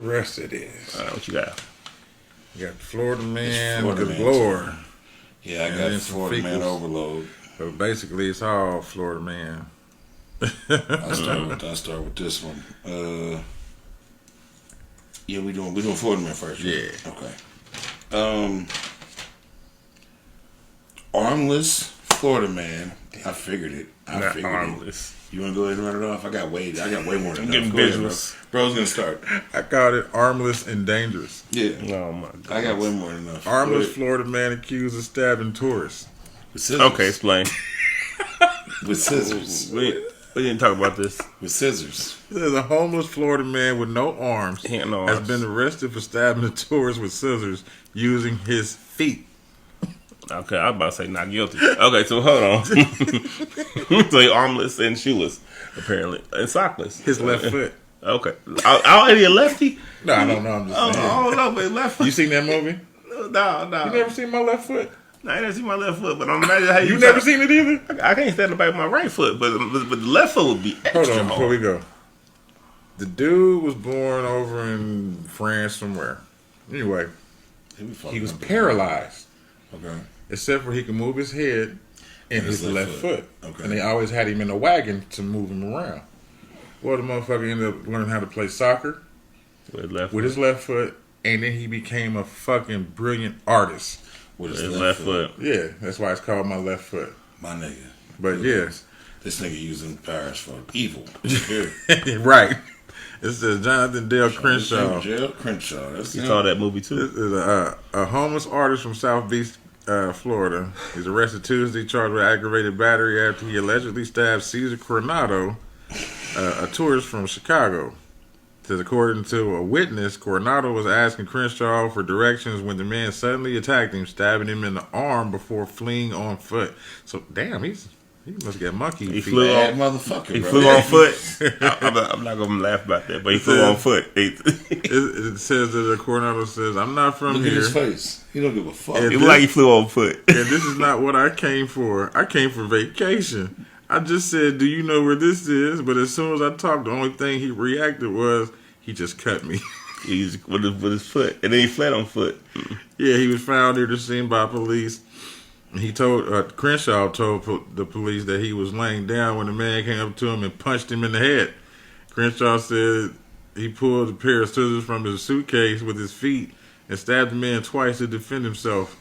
The rest it is. All right, what you got? You got Florida Man, Florida Good Man Lord. Yeah, I And got then some Florida Man features. Overload. So basically, it's all Florida Man. I start with this one. Yeah, we doing Florida Man first. Right? Yeah. Okay. Armless Florida Man. I figured it. Not armless. You want to go ahead and run it off? I got way more than I'm enough. getting Go ahead, visuals. Bro's gonna start. I called it armless and dangerous. Yeah. Oh my god. I got way more than enough. Armless Florida man accused of stabbing tourists. With scissors. Okay, explain. With scissors. We didn't talk about this. With scissors. There's a homeless Florida man with no arms He had no has arms. been arrested for stabbing a tourist with scissors using his feet. Okay, I was about to say not guilty. Okay, so hold on. So he armless and shoeless, apparently, and sockless. His left foot. Okay. Already a lefty? No, I don't know. I'm just saying. Oh no, but left foot. You seen that movie? No. You never seen my left foot? No, I ain't never seen my left foot, but I'm imagine how You never seen it either? I can't stand the back of my right foot, but the left foot would be extra Hold on, before we hard. go. The dude was born over in France somewhere. Anyway, he was paralyzed. Okay. Except for he could move his head and his left foot. Okay. And they always had him in a wagon to move him around. Well, the motherfucker ended up learning how to play soccer with his left foot, and then he became a fucking brilliant artist. With His left foot. Yeah, that's why it's called my left foot. My nigga. But yes, This nigga using powers for evil. right. It's the Jonathan Dale Crenshaw. Jail Crenshaw. That's You him. saw that movie too? This is a homeless artist from South Beach, Florida. He's arrested Tuesday, charged with aggravated battery after he allegedly stabbed Cesar Coronado, a tourist from Chicago. Says according to a witness, Coronado was asking Crenshaw for directions when the man suddenly attacked him, stabbing him in the arm before fleeing on foot. So, damn, he must get monkey He feet. flew Bad on. motherfucker, He bro. flew on foot. I'm not gonna laugh about that, but he flew on foot. It says that Coronado says, "I'm not from Look here. at his face. He don't give a fuck. And It looked like he flew on foot. And this is not what I came for. I came for vacation. I just said, do you know where this is? But as soon as I talked, the only thing he reacted was, he just cut me. He's with his foot, and then he fled on foot. Yeah, he was found near the scene by police. He told Crenshaw told the police that he was laying down when the man came up to him and punched him in the head. Crenshaw said he pulled a pair of scissors from his suitcase with his feet and stabbed the man twice to defend himself.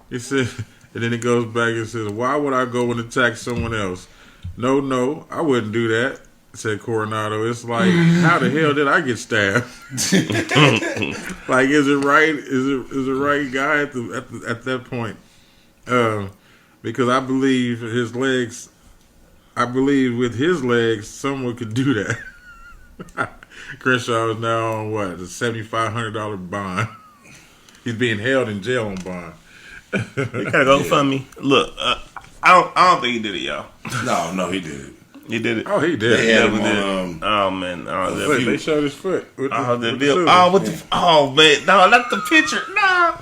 He said, and then he goes back and says, "Why would I go and attack someone else? No, I wouldn't do that," said Coronado. It's like, how the hell did I get stabbed? Like, is it right? Is it right, guy, at that point? Because I believe his legs. I believe with his legs, someone could do that. Crenshaw is now on what, a $7,500 bond. He's being held in jail on bond. You gotta go fund me. Look, I don't think he did it, y'all. No, he did. He did it. Oh, he did. They had Never him did. on, Oh man, Look, they showed his foot. With oh the the bill. scissors. Oh, what the? Oh man, no, not the picture. No,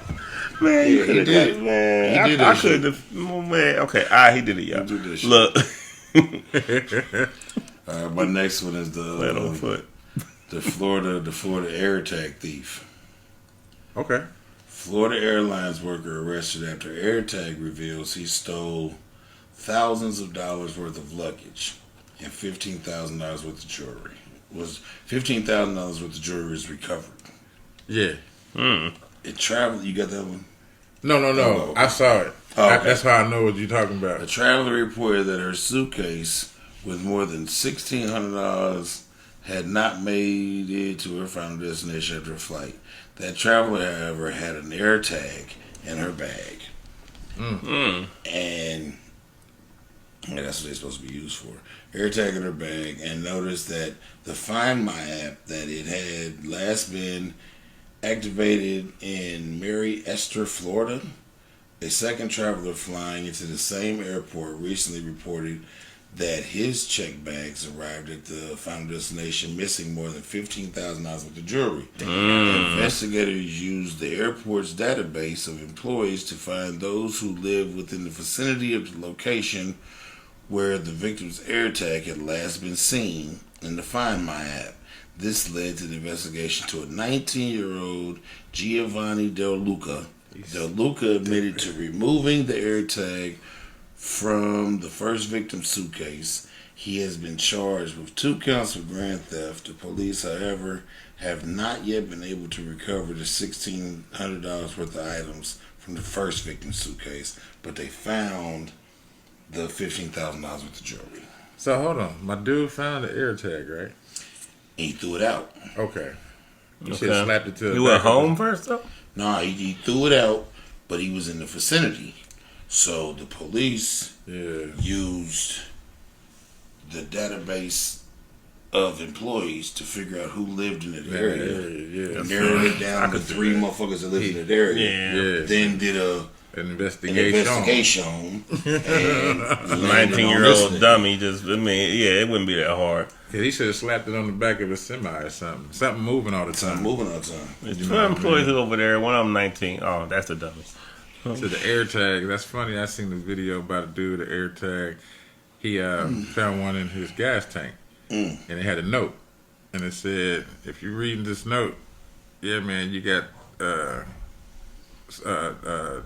man, Yeah, he did. Man, He did I that couldn't have. Oh, man, okay, he did it, y'all. He did that shit. Look, my next one is fled on foot. the Florida air tag thief. Okay. Florida Airlines worker arrested after AirTag reveals he stole thousands of dollars worth of luggage and $15,000 worth of jewelry. Was $15,000 worth of jewelry is recovered. Yeah. It traveled. You got that one? No. Oh, okay. I saw it. Oh, okay. That's how I know what you're talking A about. traveler reported that her suitcase with more than $1,600 had not made it to her final destination after a flight. That traveler, however, had an air tag in her bag. And that's what they're supposed to be used for. Air tag in her bag, and noticed that the Find My app, that it had last been activated in Mary Esther, Florida. A second traveler flying into the same airport recently reported that his check bags arrived at the final destination missing more than $15,000 worth of jewelry. Investigators used the airport's database of employees to find those who lived within the vicinity of the location where the victim's AirTag had last been seen in the Find My app. This led to the investigation to a 19-year-old Giovanni Del Luca. Del Luca admitted to removing the AirTag from the first victim's suitcase. He has been charged with 2 counts of grand theft. The police, however, have not yet been able to recover the $1,600 worth of items from the first victim's suitcase, but they found the $15,000 worth of jewelry. So hold on, my dude found the AirTag, right? And he threw it out. Okay. You Okay. should have slapped it to. He went home first though. Nah, he threw it out, but he was in the vicinity. So the police used the database of employees to figure out who lived in that area. Yeah. Narrowed it down to 3 motherfuckers that lived in that area. Yeah. Then did An an investigation. investigation. And 19-year-old dummy just. I mean, yeah, it wouldn't be that hard. Yeah, he should have slapped it on the back of a semi or something. Something moving all the time. Moving on time. There's 2 employees over there. One of them 19. Oh, that's the dummy. So the AirTag, that's funny. I seen the video about a dude, the AirTag. He found one in his gas tank. And it had a note. And it said, if you're reading this note, yeah, man, you got,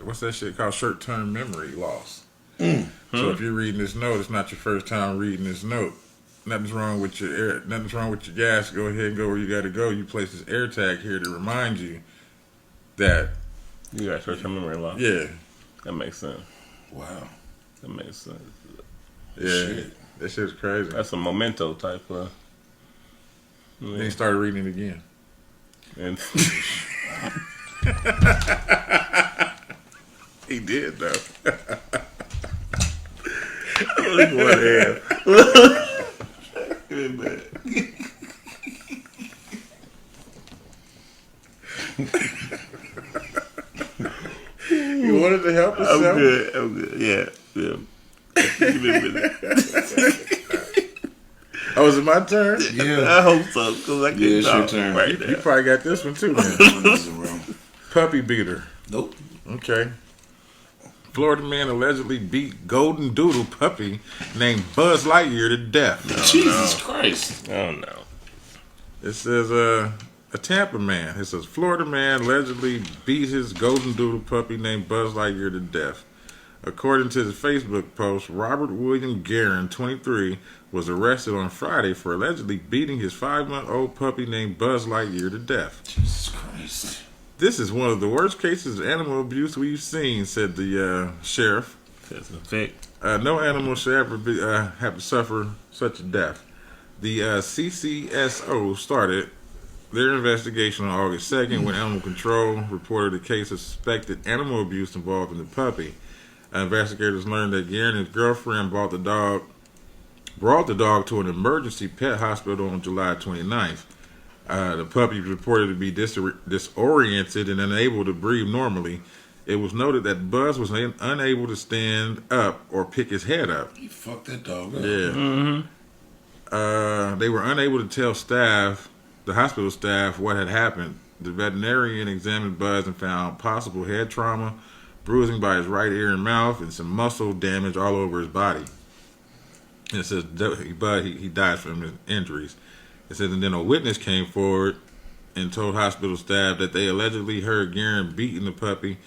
what's that shit called? Short-term memory loss. So if you're reading this note, it's not your first time reading this note. Nothing's wrong with your gas. Go ahead and go where you got to go. You place this AirTag here to remind you that. You got short-term memory loss. Yeah. That makes sense. Wow. That makes sense. Yeah. Shit. That shit's crazy. That's a memento type of. Then he started reading it again. And He did though. You wanted to help I'm yourself? good. I'm good. Yeah. Give me a minute. Oh, is it my turn? Yeah. I hope so, because I Yeah, can it's your talk turn. right You there. probably got this one too, man. Nope. Puppy beater. Okay. Florida man allegedly beat golden doodle puppy named Buzz Lightyear to death. Jesus Christ. Oh, no. It says a Tampa man. It says Florida man allegedly beat his golden doodle puppy named Buzz Lightyear to death. According to the Facebook post, Robert William Guerin, 23, was arrested on Friday for allegedly beating his 5-month-old puppy named Buzz Lightyear to death. Jesus Christ. This is one of the worst cases of animal abuse we've seen, said the sheriff. That's a fact. No animal should ever have to suffer such a death. The CCSO started their investigation on August 2nd when Animal Control reported a case of suspected animal abuse involving the puppy. Investigators learned that Gary and his girlfriend brought the dog to an emergency pet hospital on July 29th. The puppy was reported to be disoriented and unable to breathe normally. It was noted that Buzz was unable to stand up or pick his head up. He fucked that dog up. Yeah. They were unable to tell the hospital staff, what had happened. The veterinarian examined Buzz and found possible head trauma, bruising by his right ear and mouth, and some muscle damage all over his body. And it says he died from his injuries. It says, and then a witness came forward and told hospital staff that they allegedly heard Guerin beating the puppy,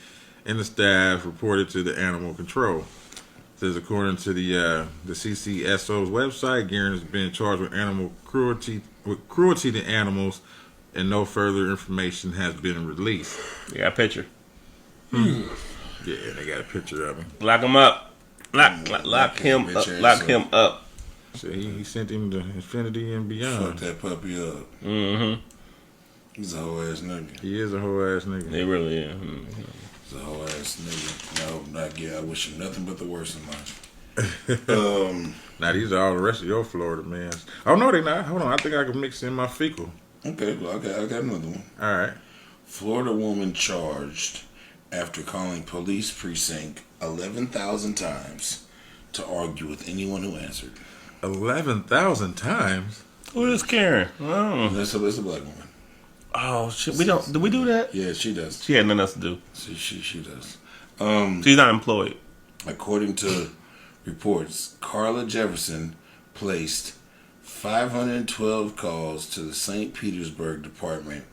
and the staff reported to the Animal Control. It says, according to the CCSO's website, Guerin has been charged with cruelty to animals, and no further information has been released. You got a picture. Yeah, they got a picture of him. Lock him up. Lock him up. Lock him up. So he sent him to infinity and beyond. Fuck that puppy up. Mm-hmm. He's a whole ass nigga. He is a whole ass nigga. They really is. He's a whole ass nigga. No, not yet. I wish him nothing but the worst in life. Now these are all the rest of your Florida mans. Oh no, they not. Hold on, I think I can mix in my fecal. Okay, well, I got another one. All right. Florida woman charged after calling police precinct 11,000 times to argue with anyone who answered. 11,000 times. Who is Karen? Oh, That's a black woman. oh shit. We don't. Do we do that? Yeah, she does. She had nothing else to do. She does. She's not employed. According to reports, Carla Jefferson placed 512 calls to the St. Petersburg department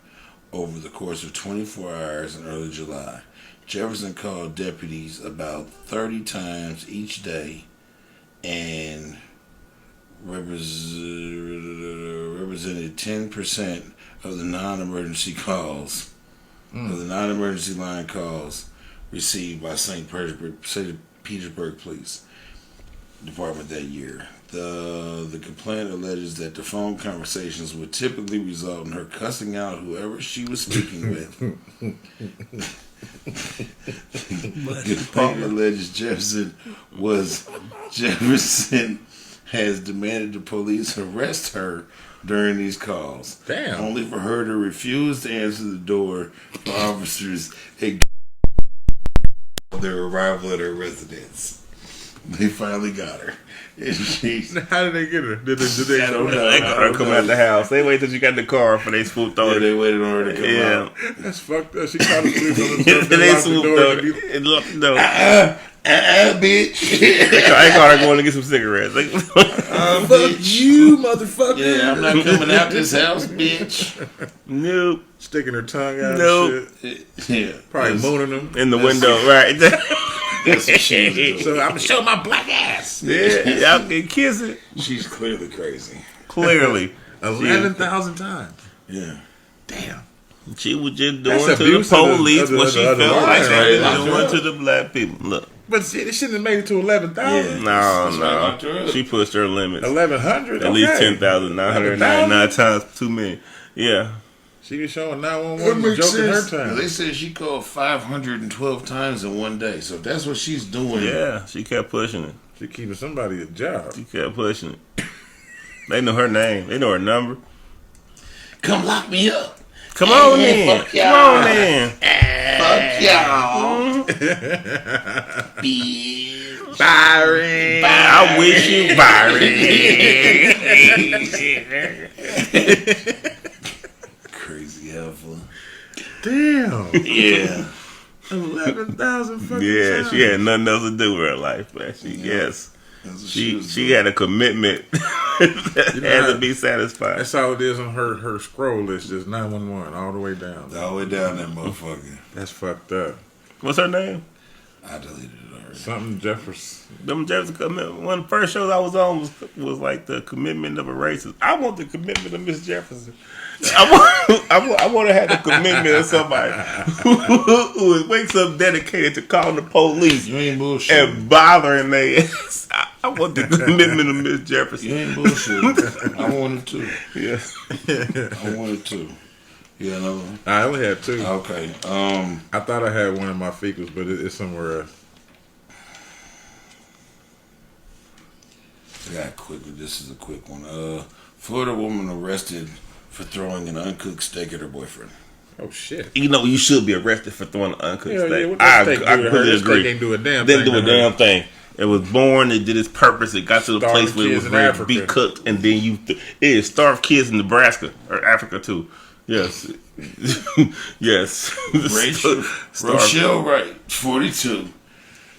over the course of 24 hours in early July. Jefferson called deputies about 30 times each day and represented 10% of the non-emergency calls, of the non-emergency line calls received by St. Petersburg Police Department that year. The complaint alleges that the phone conversations would typically result in her cussing out whoever she was speaking with. The complaint alleges Jefferson has demanded the police arrest her during these calls. Damn. Only for her to refuse to answer the door for officers and their arrival at her residence. They finally got her. And how did they get her? Did they I don't know. They got her come out the house. They wait till she got in the car for they swooped on Yeah, her. they waited on her to come out. That's fucked up. She called the police on the Then they locked the swooped door. on her and locked the door. Bitch. I caught her going to get some cigarettes. Like, Fuck you, motherfucker. Yeah, I'm not coming out this house, bitch. nope. Sticking her tongue out Nope. and shit. Yeah. Probably mooning them. In the window, right? That's what she's doing. So I'm gonna show my black ass. Yeah, y'all can kiss it. She's clearly crazy. Clearly. 11,000 times. Yeah. Damn. She was just That's doing to the abuse of the- police of the- what of she the felt law. like That's she right. was doing to the black people. Look. But shit, it shouldn't have made it to 11,000. No. She pushed her limits. 1,100. At least 10,999 times too many. Yeah. She was showing That 911 makes joking her sense. time. They said she called 512 times in one day. So if that's what she's doing. Yeah. She kept pushing it. She keeping somebody a job. She kept pushing it. They know her name. They know her number. Come lock me up. Come on in. fuck Come y'all. on in. Fuck y'all. Bitch. Byron. I wish you Byron. Crazy alpha. Damn. Yeah. 11,000 fucking Yeah, times. she had nothing else to do with her life, man. Yes. That's what She was had a commitment that had to be satisfied. That's all it is on her scroll list, just 911 all the way down. all the way down that motherfucker. That's fucked up. What's her name? I deleted it already. Something Jefferson. Them Jefferson commitment. One of the first shows I was on was like the commitment of a racist. I want the commitment of Miss Jefferson. I want to have the commitment of somebody who wakes up dedicated to calling the police You ain't bullshit. and bothering their ass. I want the commitment of Miss Jefferson. You ain't bullshit. I wanted to. Yeah. I wanted to. Yeah, another one. I only had two. Okay. I thought I had one of my fecals, but it's somewhere else. I got a quick. This is a quick one. Florida woman arrested for throwing an uncooked steak at her boyfriend. Oh shit. You know, you should be arrested for throwing an uncooked Hell steak. yeah, what that steak I do to her? completely This steak agree. ain't do a damn Didn't thing do a to her. damn thing. It was born. It did its purpose. It got to the Starved place where it kids was in ready to Africa. be cooked, and then it is starved kids in Nebraska or Africa too. Yes, yes. Rochelle Wright, 42.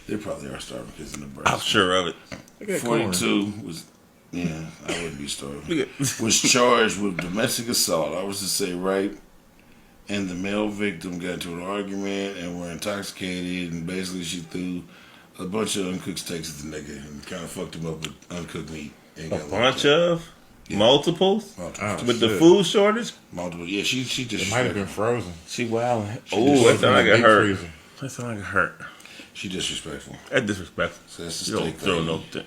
There probably are starving kids in Nebraska. I'm sure of it. Look at that corn. 42 was, yeah, I wouldn't be starving. Look at- Was charged with domestic assault. I was to say Wright and the male victim got into an argument and were intoxicated, and basically she threw a bunch of uncooked steaks at the nigga and kind of fucked him up with uncooked meat. And A got bunch locked up. of multiples Oh, with the shit. food shortage. Multiple. Yeah, she just. It might have been frozen. She wilding. She Oh, just that sound like it Deep hurt. freezer. That sound like it hurt. She disrespectful. That's disrespectful. So that's the You don't steak throw thing. no thing.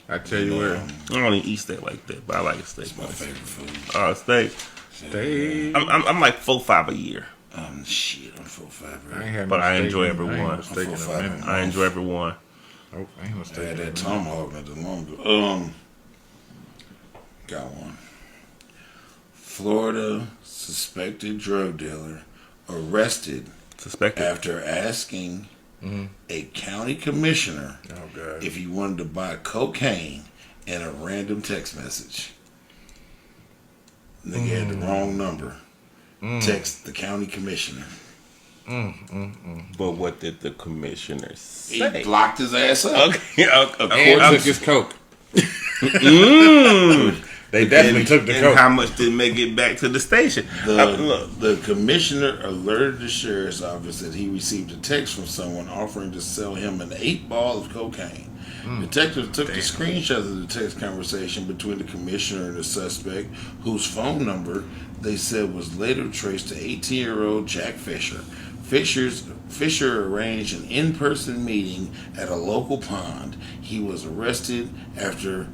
I tell you where. I don't even eat steak like that, but I like a steak. It's my favorite food. Steak. Steak. I'm like 4-5 a year. Shit, I'm 4'5", I ain't right? had But no I steak enjoy in- every I ain't one. had no steak in a 4-5. minute. I enjoy every one. Oh, I ain't no steak I had in a that minute. tomahawk not too long ago. Got one. Florida suspected drug dealer arrested Suspected. after asking a county commissioner Oh god. if he wanted to buy cocaine in a random text message. Nigga had the wrong number. Text the county commissioner. But what did the commissioner He say? blocked his ass up. Okay, And took his coke. They definitely took the and coke. how much did make it back to the station? The commissioner alerted the sheriff's office that he received a text from someone offering to sell him an 8-ball of cocaine. Detectives took the screenshots of the text conversation between the commissioner and the suspect, whose phone number they said was later traced to 18-year-old Jack Fisher. Fisher arranged an in-person meeting at a local pond. He was arrested after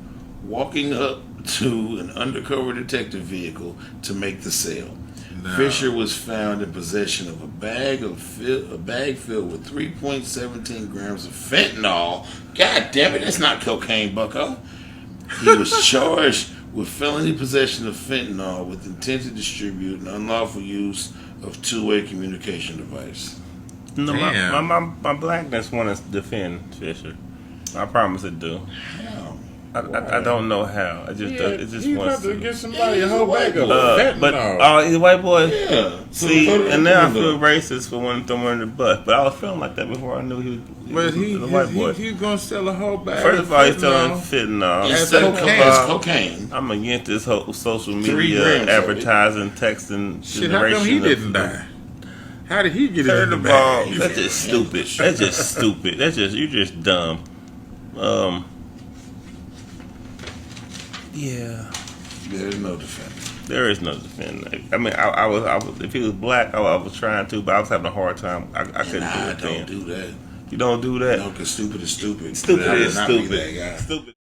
walking up to an undercover detective vehicle to make the sale. No. Fisher was found in possession of a bag filled with 3.17 grams of fentanyl. God damn it, that's not cocaine, bucko. He was charged with felony possession of fentanyl with intent to distribute an unlawful use of two-way communication device. No, Damn. my blackness want to defend Fisher. I promise it do. How? I don't know how. It just you wants got to to. get somebody Yeah, a whole bag of But fentanyl. he's a white boy. Yeah. See, and now I feel racist for wanting to throw him in the butt. But I was feeling like that before I knew he But was a white boy. he's gonna sell a whole bag. First of all, he's selling fentanyl. fentanyl. It's Second cocaine. of It's all, cocaine. I'm against this whole social 3 media grams of it. advertising, texting Shit, how generation. come he of- didn't die? How did he get it Third in the of all, bag? that's just stupid. That's just stupid. You just dumb. Yeah. There's no defense. There is no defending. I mean, I was. If he was black, I was trying to, but I was having a hard time. I couldn't And I do it don't then. do that. You don't do that. No, because stupid is stupid. Stupid I would is not be stupid. that guy. Stupid.